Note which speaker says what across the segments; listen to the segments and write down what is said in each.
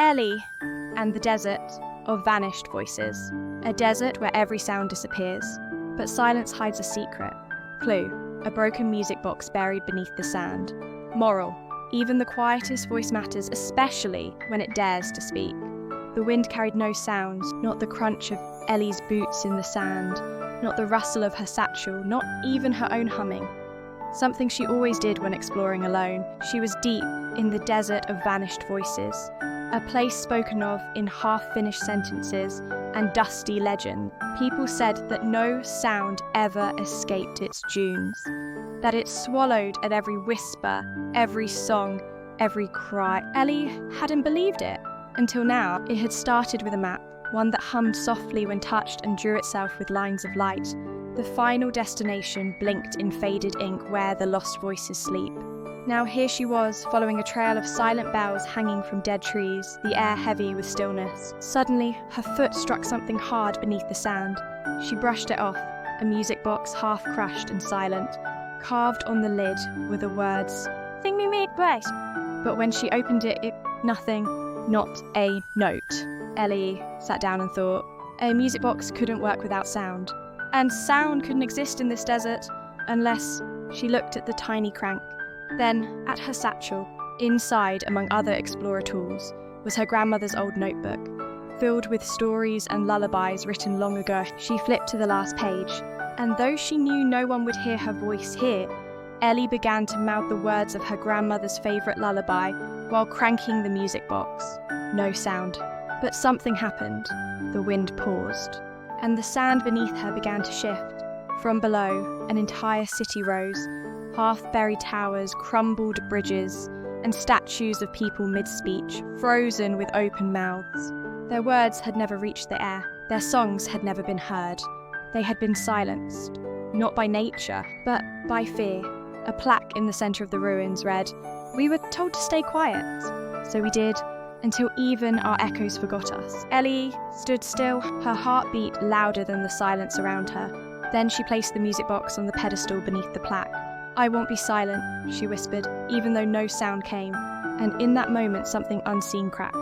Speaker 1: Ellie and the desert of vanished voices. A desert where every sound disappears. But silence hides a secret. Clue, a broken music box buried beneath the sand. Moral, even the quietest voice matters, especially when it dares to speak. The wind carried no sounds, not the crunch of Ellie's boots in the sand, not the rustle of her satchel, not even her own humming. Something she always did when exploring alone. She was deep in the desert of vanished voices, a place spoken of in half-finished sentences and dusty legend. People said that no sound ever escaped its dunes, that it swallowed at every whisper, every song, every cry. Ellie hadn't believed it, until now. It had started with a map, one that hummed softly when touched and drew itself with lines of light. The final destination blinked in faded ink where the lost voices sleep. Now here she was, following a trail of silent bells hanging from dead trees, the air heavy with stillness. Suddenly, her foot struck something hard beneath the sand. She brushed it off, a music box half crushed and silent. Carved on the lid were the words, "Sing me breast." But when she opened it, nothing, not a note. Ellie sat down and thought, a music box couldn't work without sound. And sound couldn't exist in this desert unless she looked at the tiny crank. Then at her satchel, inside among other explorer tools, was her grandmother's old notebook, filled with stories and lullabies written long ago. She flipped to the last page, and though she knew no one would hear her voice here, Ellie began to mouth the words of her grandmother's favourite lullaby while cranking the music box. No sound. But something happened. The wind paused, and the sand beneath her began to shift. From below, an entire city rose, half-buried towers, crumbled bridges, and statues of people mid-speech, frozen with open mouths. Their words had never reached the air. Their songs had never been heard. They had been silenced, not by nature, but by fear. A plaque in the centre of the ruins read, "We were told to stay quiet, so we did, until even our echoes forgot us." Ellie stood still, her heart beat louder than the silence around her. Then she placed the music box on the pedestal beneath the plaque. "I won't be silent," she whispered, even though no sound came. And in that moment, something unseen cracked.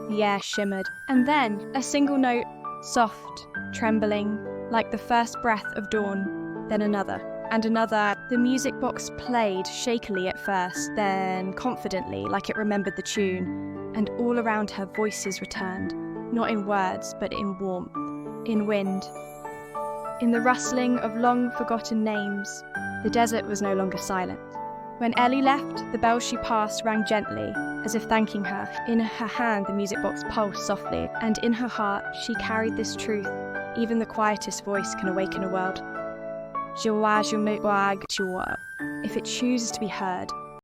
Speaker 1: The air shimmered. And then, a single note, soft, trembling, like the first breath of dawn. Then another, and another. The music box played shakily at first, then confidently, like it remembered the tune. And all around her, voices returned, not in words, but in warmth, in wind, in the rustling of long-forgotten names. The desert was no longer silent. When Ellie left, the bells she passed rang gently, as if thanking her. In her hand, the music box pulsed softly, and in her heart, she carried this truth. Even the quietest voice can awaken a world. If it chooses to be heard,